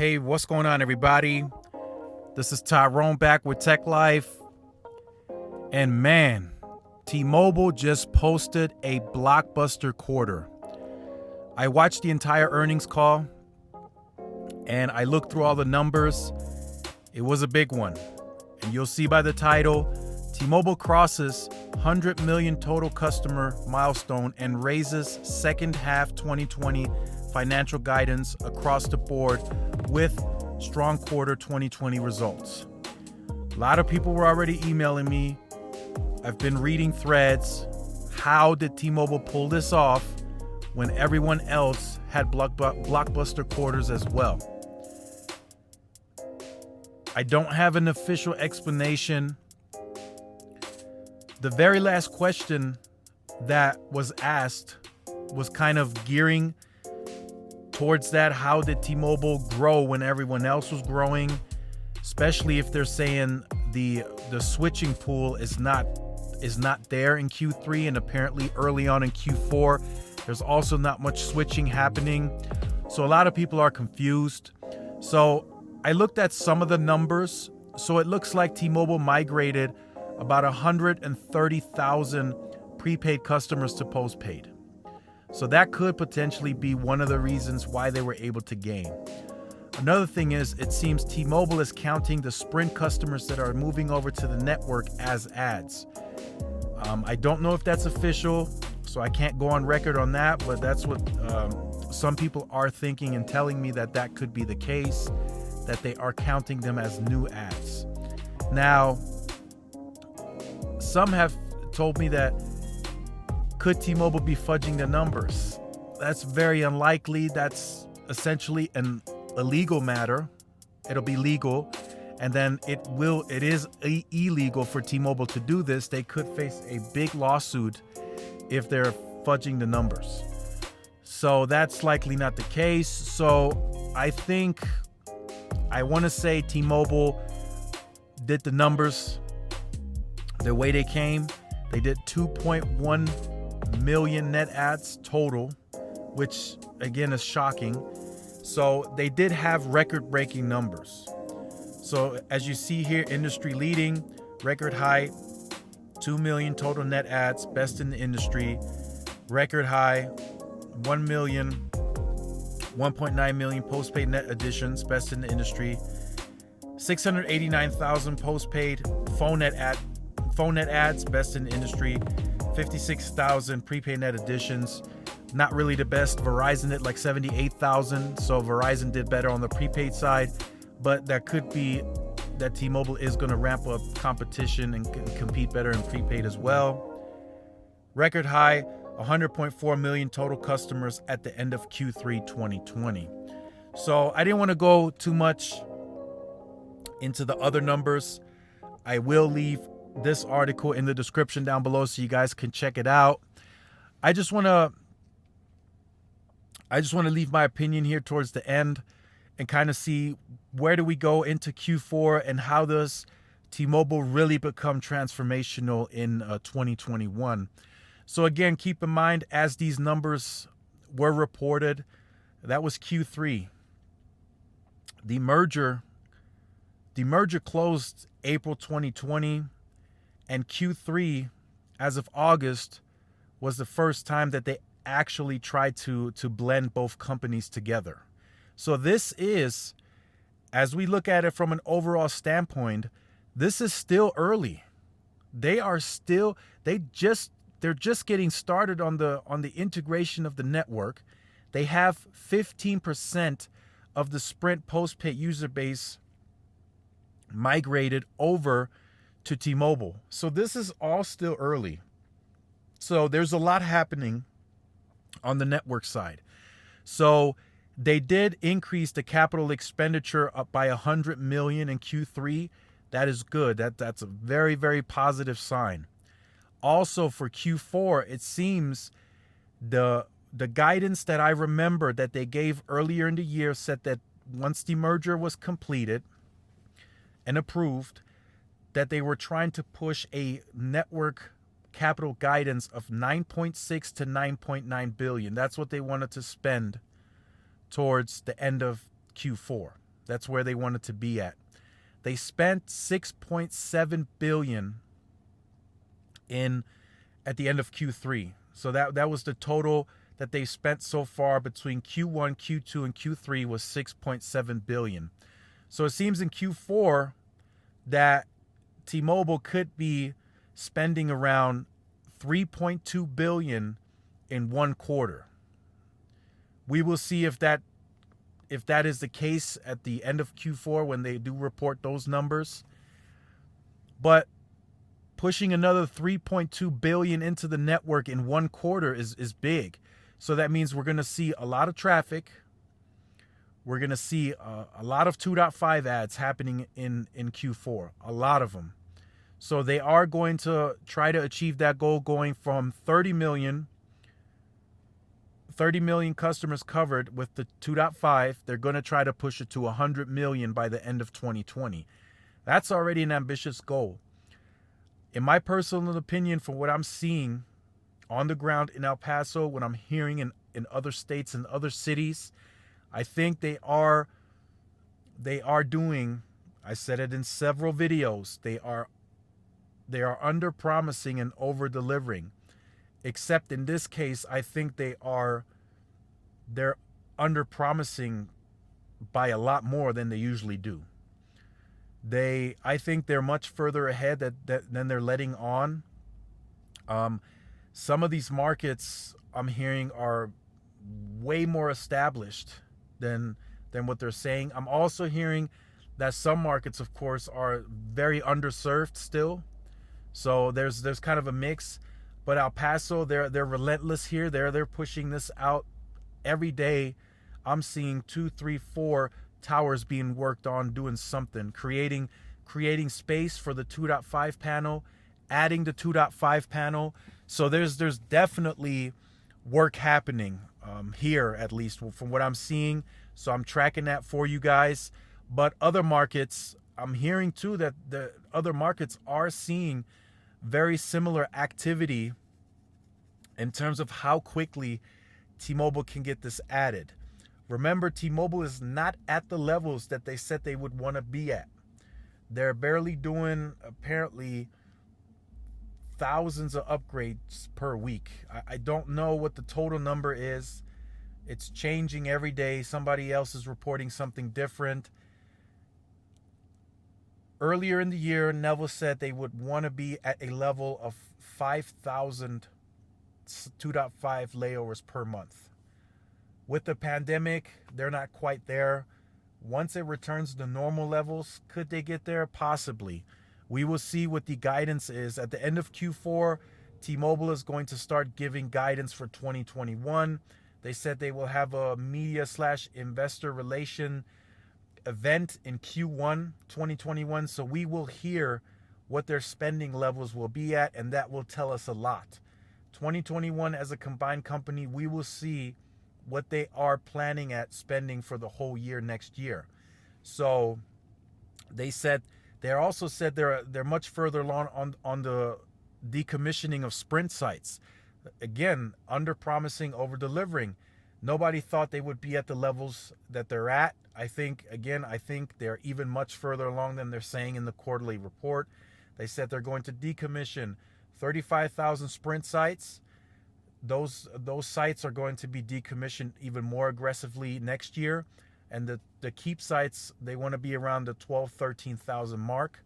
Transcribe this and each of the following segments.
Hey, what's going on, everybody? This is Tyrone back with Tech Life. And man, T-Mobile just posted a blockbuster quarter. I watched the entire earnings call and I looked through all the numbers. It was a big one. And you'll see by the title, T-Mobile crosses 100 million total customer milestone and raises second half 2020 financial guidance across the board with strong quarter 2020 results. A lot of people were already emailing me. I've been reading threads. How did T-Mobile pull this off when everyone else had blockbuster quarters as well? I don't have an official explanation. The very last question that was asked was kind of gearing towards that. How did T-Mobile grow when everyone else was growing? Especially if they're saying the switching pool is not there in Q3, and apparently early on in Q4 there's also not much switching happening. So a lot of people are confused. So I looked at some of the numbers. So it looks like T-Mobile migrated about 130,000 prepaid customers to postpaid. So that could potentially be one of the reasons why they were able to gain. Another thing is, it seems T-Mobile is counting the Sprint customers that are moving over to the network as ads. I don't know if that's official, so I can't go on record on that, but that's what some people are thinking and telling me, that could be the case, that they are counting them as new ads. Now, some have told me that could T-Mobile be fudging the numbers? That's very unlikely. That's essentially an illegal matter. It'll be legal, and then it is illegal for T-Mobile to do this. They could face a big lawsuit if they're fudging the numbers. So that's likely not the case. So I want to say T-Mobile did the numbers the way they came. They did 2.1 million net ads total, which again is shocking. So they did have record-breaking numbers. So as you see here, industry leading, record high, 2 million total net ads, best in the industry. Record high, 1.9 million postpaid net additions, best in the industry. 689,000 postpaid phone net ads, best in the industry. 56,000 prepaid net additions, not really the best. Verizon did like 78,000, so Verizon did better on the prepaid side, but that could be that T-Mobile is going to ramp up competition and compete better in prepaid as well. Record high, 100.4 million total customers at the end of Q3 2020. So I didn't want to go too much into the other numbers. I will leave this article in the description down below so you guys can check it out. I just want to leave my opinion here towards the end and kind of see where do we go into Q4 and how does T-Mobile really become transformational in 2021. So again, keep in mind, as these numbers were reported, that was Q3. The merger closed April 2020, and Q3, as of August, was the first time that they actually tried to blend both companies together. So this is, as we look at it from an overall standpoint, this is still early. They're just getting started on the integration of the network. They have 15% of the Sprint postpaid user base migrated over to T-Mobile. So this is all still early. So there's a lot happening on the network side. So they did increase the capital expenditure up by $100 million in Q3. That is good. That's a very, very positive sign. Also for Q4, it seems the guidance that I remember that they gave earlier in the year said that once the merger was completed and approved, that they were trying to push a network capital guidance of 9.6 to 9.9 billion. That's what they wanted to spend towards the end of Q4. That's where they wanted to be at. They spent $6.7 billion at the end of Q3. So that was the total that they spent so far between Q1, Q2, and Q3 was $6.7 billion. So it seems in Q4 that T-Mobile could be spending around $3.2 billion in one quarter. We will see if that is the case at the end of Q4 when they do report those numbers. But pushing another $3.2 billion into the network in one quarter is big. So that means we're going to see a lot of traffic. We're going to see a lot of 2.5 ads happening in Q4, a lot of them. So they are going to try to achieve that goal, going from 30 million customers covered with the 2.5. They're going to try to push it to 100 million by the end of 2020. That's already an ambitious goal. In my personal opinion, from what I'm seeing on the ground in El Paso, what I'm hearing in other states and other cities, I think they are doing, I said it in several videos, they are under promising and over delivering. Except in this case, I think they're under promising by a lot more than they usually do. I think they're much further ahead than they're letting on. Some of these markets I'm hearing are way more established than what they're saying. I'm also hearing that some markets, of course, are very underserved still. So there's kind of a mix. But El Paso, they're relentless here. They're pushing this out every day. I'm seeing 2, 3, 4 towers being worked on, doing something, creating space for the 2.5 panel, adding the 2.5 panel. So there's definitely work happening here, at least from what I'm seeing. So I'm tracking that for you guys. But other markets, I'm hearing too that the other markets are seeing very similar activity in terms of how quickly T-Mobile can get this added. Remember, T-Mobile is not at the levels that they said they would want to be at. They're barely doing, apparently, thousands of upgrades per week. I don't know what the total number is. It's changing every day. Somebody else is reporting something different. Earlier in the year, Neville said they would want to be at a level of 5,000 2.5 layovers per month. With the pandemic, they're not quite there. Once it returns to normal levels, could they get there? Possibly. We will see what the guidance is. At the end of Q4, T-Mobile is going to start giving guidance for 2021. They said they will have a media/investor relation event in Q1 2021. So we will hear what their spending levels will be at, and that will tell us a lot. 2021 as a combined company, we will see what they are planning at spending for the whole year next year. So they also said they're much further along on the decommissioning of Sprint sites. Again, under promising, over delivering. Nobody thought they would be at the levels that they're at. I think they're even much further along than they're saying in the quarterly report. They said they're going to decommission 35,000 Sprint sites. Those sites are going to be decommissioned even more aggressively next year. And the keep sites, they want to be around the 13,000 mark.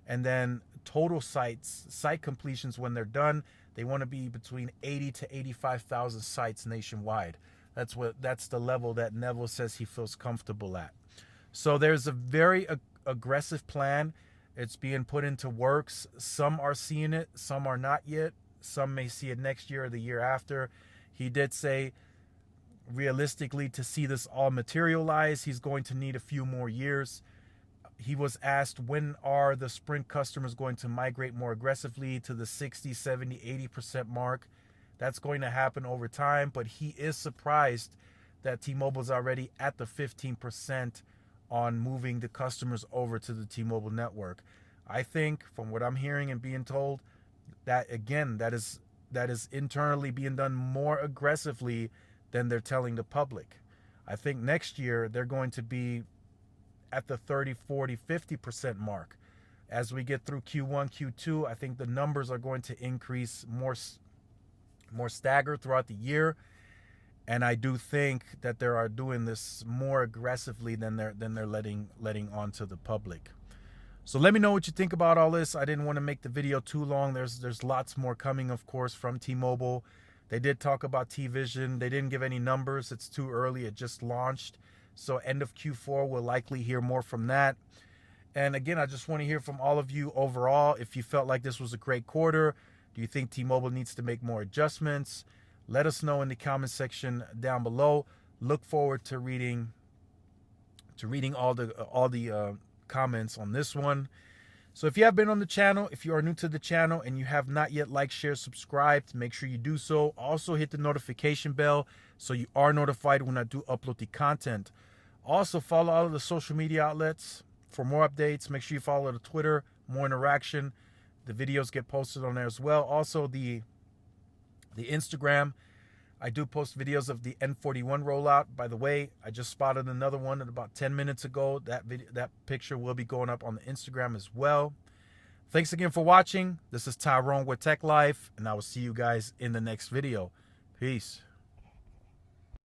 And then total site completions when they're done, they want to be between 80 to 85,000 sites nationwide. That's the level that Neville says he feels comfortable at. So there's a very aggressive plan. It's being put into works. Some are seeing it, some are not yet. Some may see it next year or the year after. He did say, realistically, to see this all materialize, he's going to need a few more years. He was asked, when are the Sprint customers going to migrate more aggressively to the 60, 70, 80% mark? That's going to happen over time, but he is surprised that T-Mobile is already at the 15% on moving the customers over to the T-Mobile network. I think, from what I'm hearing and being told, that again, that is internally being done more aggressively than they're telling the public. I think next year they're going to be at the 30, 40, 50% mark. As we get through Q1, Q2, I think the numbers are going to increase more staggered throughout the year. And I do think that they are doing this more aggressively than they're letting on to the public. So let me know what you think about all this. I didn't want to make the video too long. There's lots more coming, of course, from T-Mobile. They did talk about T-Vision. They didn't give any numbers. It's too early. It just launched. So end of Q4, we'll likely hear more from that. And again, I just want to hear from all of you overall. If you felt like this was a great quarter, do you think T-Mobile needs to make more adjustments? Let us know in the comment section down below. Look forward to reading all the comments on this one. So if you have been on the channel, if you are new to the channel and you have not yet liked, share, subscribed, make sure you do so. Also hit the notification bell so you are notified when I do upload the content. Also follow all of the social media outlets for more updates. Make sure you follow the Twitter, more interaction. The videos get posted on there as well. Also the Instagram, I do post videos of the N41 rollout. By the way, I just spotted another one at about 10 minutes ago. That picture will be going up on the Instagram as well. Thanks again for watching. This is Tyrone with Tech Life, and I will see you guys in the next video. Peace.